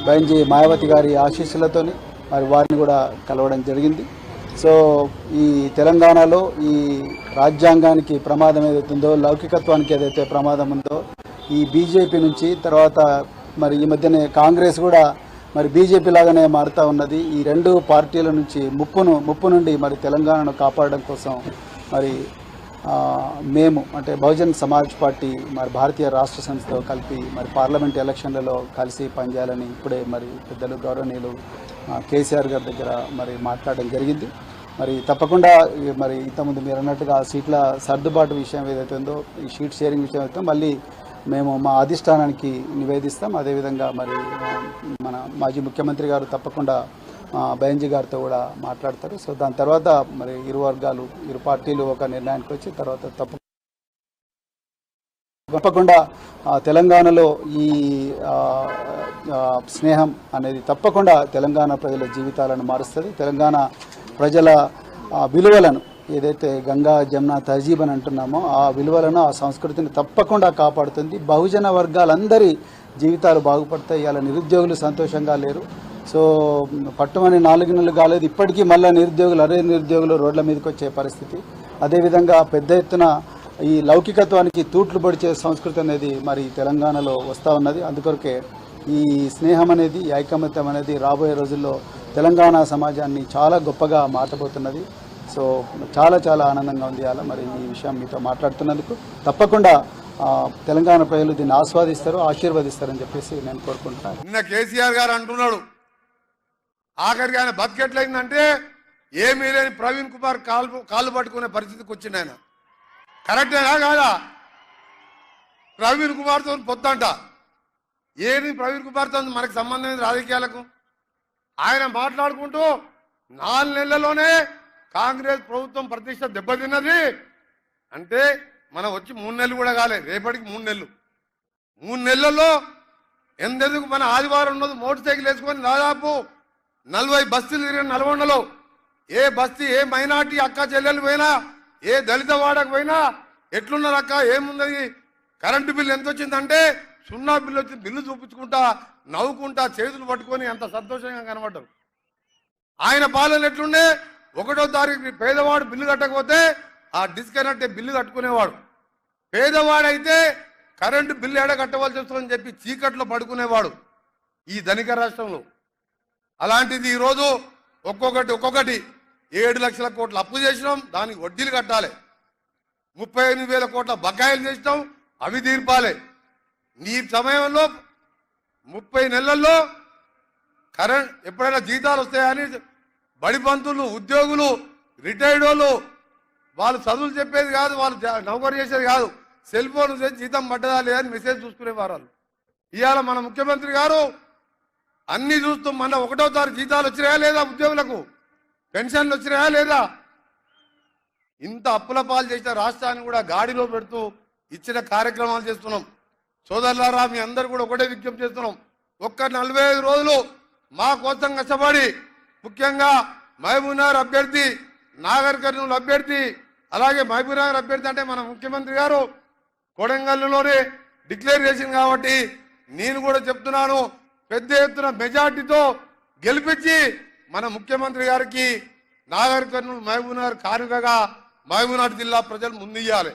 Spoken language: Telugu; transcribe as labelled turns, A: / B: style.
A: బైంజీ మాయావతి గారి ఆశీస్సులతోని మరి వారిని కూడా కలవడం జరిగింది. సో ఈ తెలంగాణలో ఈ రాజ్యాంగానికి ప్రమాదం ఏదైతుందో, లౌకికత్వానికి ఏదైతే ప్రమాదం ఉందో, ఈ బీజేపీ నుంచి తర్వాత మరి ఈ మధ్యనే కాంగ్రెస్ కూడా మరి బీజేపీ లాగానే మారుతూ ఉన్నది. ఈ రెండు పార్టీల నుంచి ముప్పు నుండి మరి తెలంగాణను కాపాడడం కోసం మరి మేము అంటే బహుజన్ సమాజ్ పార్టీ మరి భారతీయ రాష్ట్ర సమితితో కలిపి మరి పార్లమెంట్ ఎలక్షన్లలో కలిసి పనిచేయాలని ఇప్పుడే మరి పెద్దలు గౌరవనీయులు కేసీఆర్ గారి దగ్గర మరి మాట్లాడడం జరిగింది. మరి తప్పకుండా మరి ఇంతకుముందు మీరు అన్నట్టుగా సీట్ల సర్దుబాటు విషయం ఏదైతే ఉందో, ఈ షీట్ షేరింగ్ విషయం అయితే మళ్ళీ మేము మా అధిష్టానానికి నివేదిస్తాం. అదేవిధంగా మరి మన మాజీ ముఖ్యమంత్రి గారు తప్పకుండా బైంజీ గారితో కూడా మాట్లాడతారు. సో దాని తర్వాత మరి ఇరు వర్గాలు ఇరు పార్టీలు ఒక నిర్ణయానికి వచ్చి తర్వాత తప్పకుండా తెలంగాణలో ఈ స్నేహం అనేది తప్పకుండా తెలంగాణ ప్రజల జీవితాలను మారుస్తుంది. తెలంగాణ ప్రజల విలువలను ఏదైతే గంగా జమున తహజీబ్ అని అంటున్నామో ఆ విలువలను ఆ సంస్కృతిని తప్పకుండా కాపాడుతుంది. బహుజన వర్గాలందరి జీవితాలు బాగుపడతాయి. ఇలా నిరుద్యోగులు సంతోషంగా లేరు. సో పట్టుమని 4 నెలలు కాలేదు, ఇప్పటికీ మళ్ళీ నిరుద్యోగులు రోడ్ల మీదకి వచ్చే పరిస్థితి. అదేవిధంగా పెద్ద ఎత్తున ఈ లౌకికత్వానికి తూట్లు పొడిచే సంస్కృతి అనేది మరి తెలంగాణలో వస్తూ ఉన్నది. అందుకొరకే ఈ స్నేహం అనేది, ఈ ఐకమత్యం అనేది రాబోయే రోజుల్లో తెలంగాణ సమాజాన్ని చాలా గొప్పగా మార్చబోతున్నది. సో చాలా చాలా ఆనందంగా ఉంది అలా మరి ఈ విషయం మీతో మాట్లాడుతున్నందుకు. తప్పకుండా తెలంగాణ ప్రజలు దీన్ని ఆస్వాదిస్తారు, ఆశీర్వదిస్తారని చెప్పేసి నేను కోరుకుంటున్నాను.
B: నిన్న కేసీఆర్ గారు అంటున్నాడు, ఆఖరికి ఆయన బతికెట్లయిందంటే ఏమీ లేని ప్రవీణ్ కుమార్ కాళ్ళు పట్టుకునే పరిస్థితికి వచ్చింది. ఆయన కరెక్టేనా కాదా? ప్రవీణ్ కుమార్తో పొద్దంట ఏది ప్రవీణ్ కుమార్తో మనకు సంబంధం రాజకీయాలకు. ఆయన మాట్లాడుకుంటూ 4 నెలల్లోనే కాంగ్రెస్ ప్రభుత్వం ప్రతిష్ట దెబ్బతిన్నది అంటే మనం వచ్చి 3 నెలలు కూడా కాలేదు, రేపటికి 3 నెలలు. 3 నెలల్లో ఎందెందుకు మన ఆదివారం ఉన్నది మోటార్ సైకిల్ వేసుకొని దాదాపు 40 బస్తీలు తిరిగిన నల్గొండలో. ఏ బస్తీ, ఏ మైనార్టీ అక్క చెల్లెలు పోయినా, ఏ దళిత వాడకు పోయినా ఎట్లున్నారు అక్క, ఏమున్నది, కరెంటు బిల్లు ఎంత వచ్చిందంటే 0 బిల్లు వచ్చింది, బిల్లు చూపించుకుంటా నవ్వుకుంటా చేతులు పట్టుకొని ఎంత సంతోషంగా కనబడ్డారు. ఆయన పాలన ఎట్లుండే, 1వ తారీఖు పేదవాడు బిల్లు కట్టకపోతే ఆ డిస్కనెక్ట్ బిల్లు కట్టుకునేవాడు. పేదవాడైతే కరెంటు బిల్లు ఎడ కట్టవలసి వస్తుందని చెప్పి చీకట్లో పడుకునేవాడు ఈ ధనిక రాష్ట్రంలో. అలాంటిది ఈరోజు ఒక్కొక్కటి 7 లక్షల కోట్ల అప్పు చేసినాం, దానికి వడ్డీలు కట్టాలి. 38,000 కోట్ల బకాయిలు చేసినాం, అవి తీర్పాలి. నీ సమయంలో 30 నెలల్లో కరెంట్ ఎప్పుడైనా జీతాలు వస్తాయని బడి పంతులు, ఉద్యోగులు, రిటైర్డ్ వాళ్ళు చదువులు చెప్పేది కాదు, వాళ్ళు నౌకరు చేసేది కాదు, సెల్ ఫోన్ చేసి జీతం పడ్డదా లేదని మెసేజ్ చూసుకునేవారు. ఇవాళ మన ముఖ్యమంత్రి గారు అన్ని చూస్తూ మన 1వ తారీఖు జీతాలు వచ్చినాయా లేదా, ఉద్యోగులకు పెన్షన్లు వచ్చినాయా లేదా, ఇంత అప్పుల పాలు చేసిన రాష్ట్రాన్ని కూడా గాడిలో పెడుతూ ఇచ్చిన కార్యక్రమాలు చేస్తున్నాం. సోదరులారా, మీ అందరు కూడా ఒకటే విజ్ఞప్తి చేస్తున్నాం. ఒక్క 45 రోజులు మా కోసం కష్టపడి, ముఖ్యంగా మహబూబ్నగర్ అభ్యర్థి, నాగర్ కర్నూలు అభ్యర్థి, అలాగే మహబూబ్నగర్ అభ్యర్థి అంటే మన ముఖ్యమంత్రి గారు కొడంగల్లోనే డిక్లేర్ చేసింది కాబట్టి నేను కూడా చెప్తున్నాను, పెద్ద ఎత్తున మెజార్టీతో గెలిపించి మన ముఖ్యమంత్రి గారికి నాగర్ కర్నూలు మహబూబ్నగర్ కానుకగా మహబూబ్నగర్ జిల్లా ప్రజలు ముందుయ్యాలి.